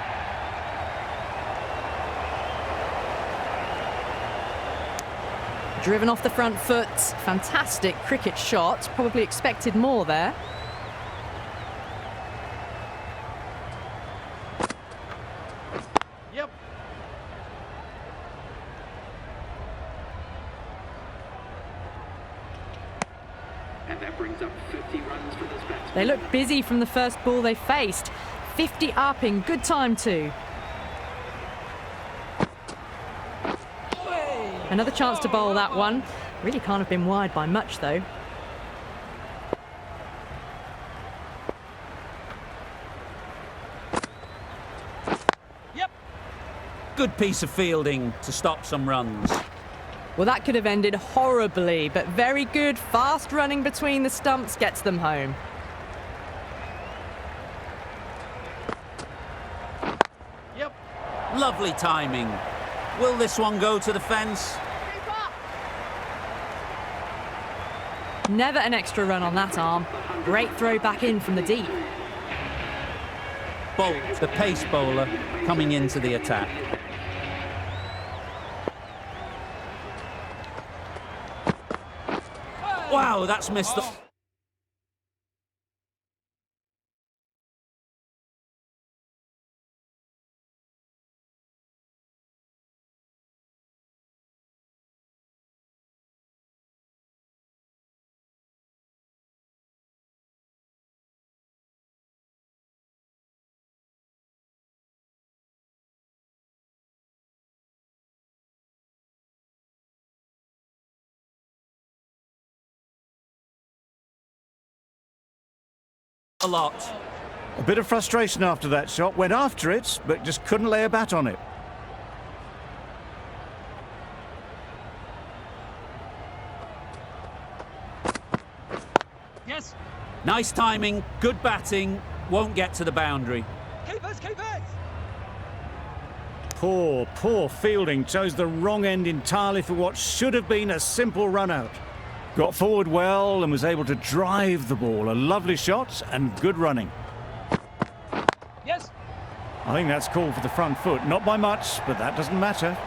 Driven off the front foot, fantastic cricket shot. Probably expected more there. Yep. And that brings up 50 runs for this batsman. They looked busy from the first ball they faced. 50 up in good time too. Another chance to bowl that one. Really can't have been wide by much though. Yep. Good piece of fielding to stop some runs. Well, that could have ended horribly, but very good, fast running between the stumps gets them home. Yep. Lovely timing. Will this one go to the fence? Never an extra run on that arm. Great throw back in from the deep. Bolt, the pace bowler, coming into the attack. Wow, that's missed the... a lot. A bit of frustration after that shot. Went after it, but just couldn't lay a bat on it. Yes. Nice timing, good batting, won't get to the boundary. Keepers, keepers. Poor fielding. Chose the wrong end entirely for what should have been a simple run out. Got forward well and was able to drive the ball. A lovely shot and good running. Yes. I think that's called for the front foot. Not by much, but that doesn't matter.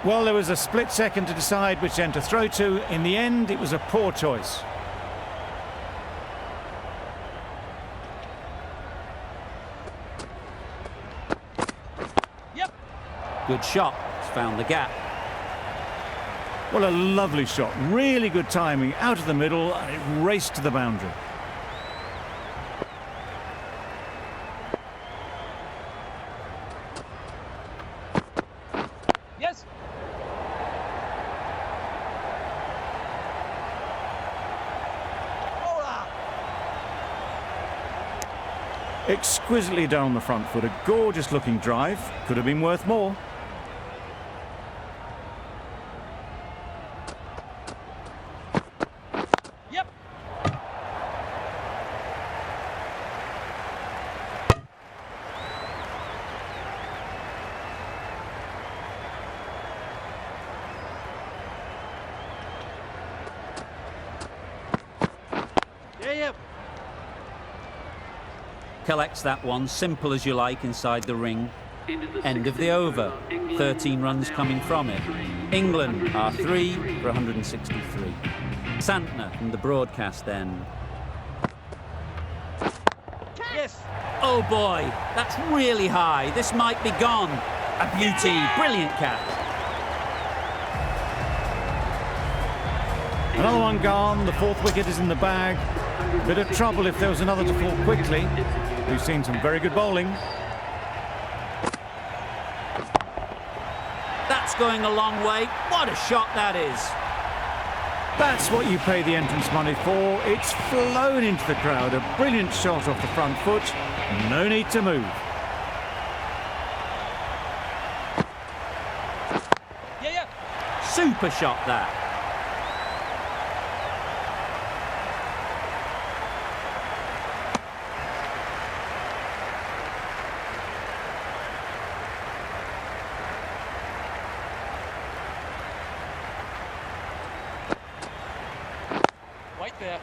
Well, there was a split second to decide which end to throw to. In the end, it was a poor choice. Yep. Good shot, it's found the gap. Well, a lovely shot. Really good timing. Out of the middle, and it raced to the boundary. Yes. Exquisitely done on the front foot. A gorgeous looking drive. Could have been worth more. Yep. Yeah. Collects that one, simple as you like, inside the ring. End of the over. 13 runs coming from it. England are 3 for 163. Santner from the broadcast end. Yes. Oh boy, that's really high. This might be gone. A beauty, brilliant catch. Another one gone. The fourth wicket is in the bag. Bit of trouble if there was another to fall quickly. We've seen some very good bowling. That's going a long way. What a shot that is. That's what you pay the entrance money for. It's flown into the crowd. A brilliant shot off the front foot. No need to move. Yeah. Super shot that. Right there.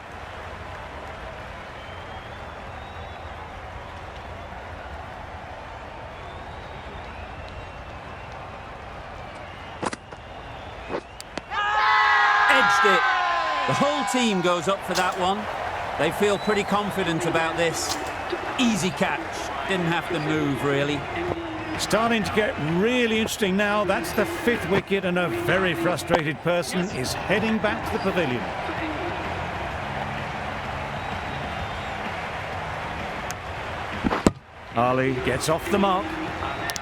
Edged it. The whole team goes up for that one. They feel pretty confident about this. Easy catch. Didn't have to move, really. Starting to get really interesting now. That's the fifth wicket, and a very frustrated person is heading back to the pavilion. Ali gets off the mark.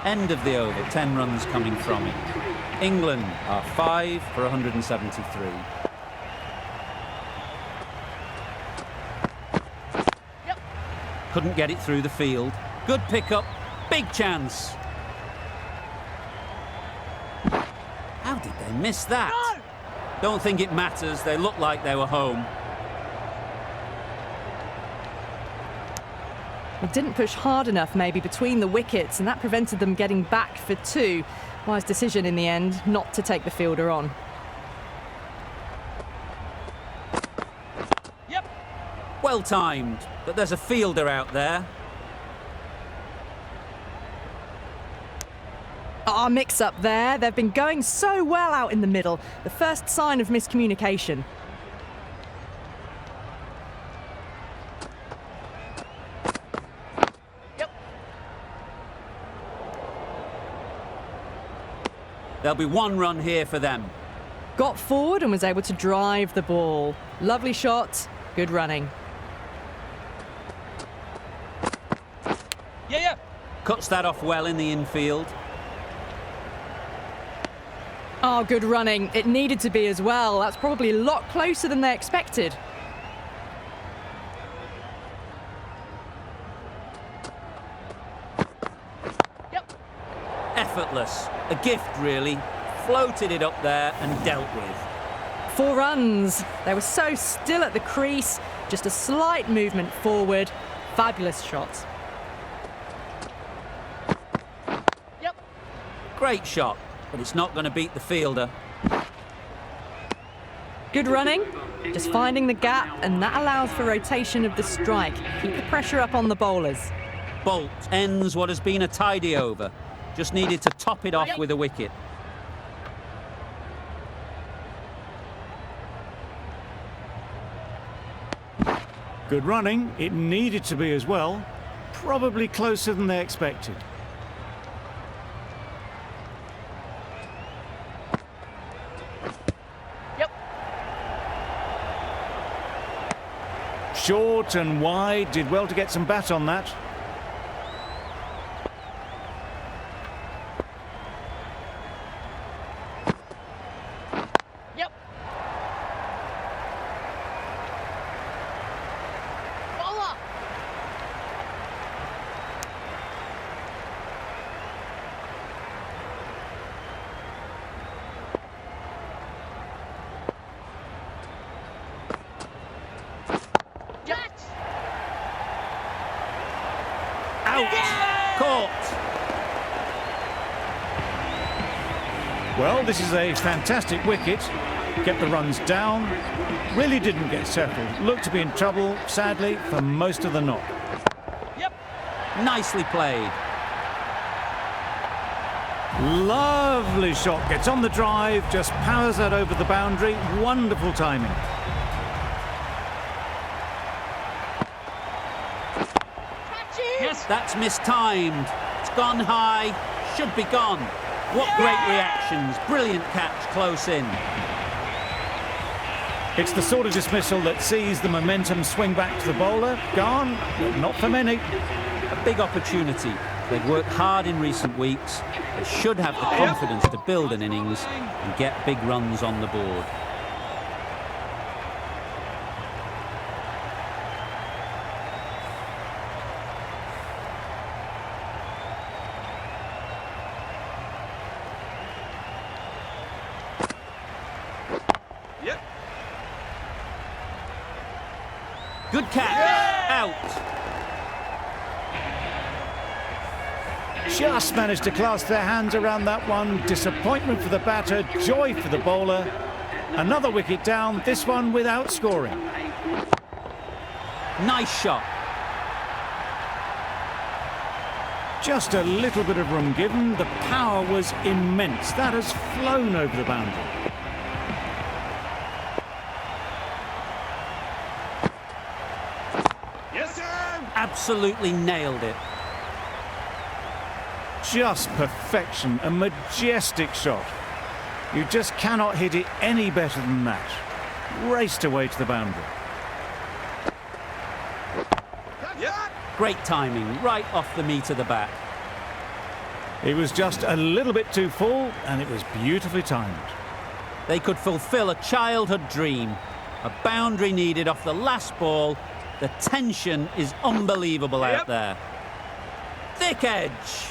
End of the over. 10 runs coming from it. England are 5 for 173. Yep. Couldn't get it through the field. Good pickup. Big chance. How did they miss that? No! Don't think it matters. They looked like they were home. It didn't push hard enough maybe between the wickets, and that prevented them getting back for 2. Wise decision in the end not to take the fielder on. Yep. Well timed, but there's a fielder out there. Our mix-up there. They've been going so well out in the middle. The first sign of miscommunication. There'll be 1 run here for them. Got forward and was able to drive the ball. Lovely shot, good running. Yeah. Cuts that off well in the infield. Oh, good running. It needed to be as well. That's probably a lot closer than they expected. Yep. Effortless. A gift, really. Floated it up there and dealt with. 4 runs. They were so still at the crease. Just a slight movement forward. Fabulous shot. Yep. Great shot, but it's not going to beat the fielder. Good running. Just finding the gap, and that allows for rotation of the strike. Keep the pressure up on the bowlers. Bolt ends what has been a tidy over. Just needed to top it off with a wicket. Good running. It needed to be as well. Probably closer than they expected. Yep. Short and wide. Did well to get some bat on that. Yep. Bowler. Caught. Well, this is a fantastic wicket. Kept the runs down. Really didn't get settled. Looked to be in trouble, sadly, for most of the knock. Yep. Nicely played. Lovely shot. Gets on the drive, just powers that over the boundary. Wonderful timing. Yes. That's mistimed. It's gone high. Should be gone. What great reactions. Brilliant catch close in. It's the sort of dismissal that sees the momentum swing back to the bowler. Gone, but not for many. A big opportunity. They've worked hard in recent weeks. They should have the confidence to build an innings and get big runs on the board. Yep. Good catch. Out. Just managed to clasp their hands around that one. Disappointment for the batter, joy for the bowler. Another wicket down, this one without scoring. Nice shot. Just a little bit of room given. The power was immense. That has flown over the boundary. Yes, sir. Absolutely nailed it. Just perfection, a majestic shot. You just cannot hit it any better than that. Raced away to the boundary. Yep. Great timing, right off the meat of the bat. It was just a little bit too full, and it was beautifully timed. They could fulfill a childhood dream. A boundary needed off the last ball. The tension is unbelievable out there. Thick edge.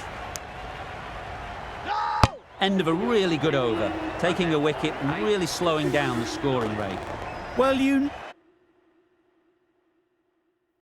End of a really good over. Taking a wicket and really slowing down the scoring rate. Well, you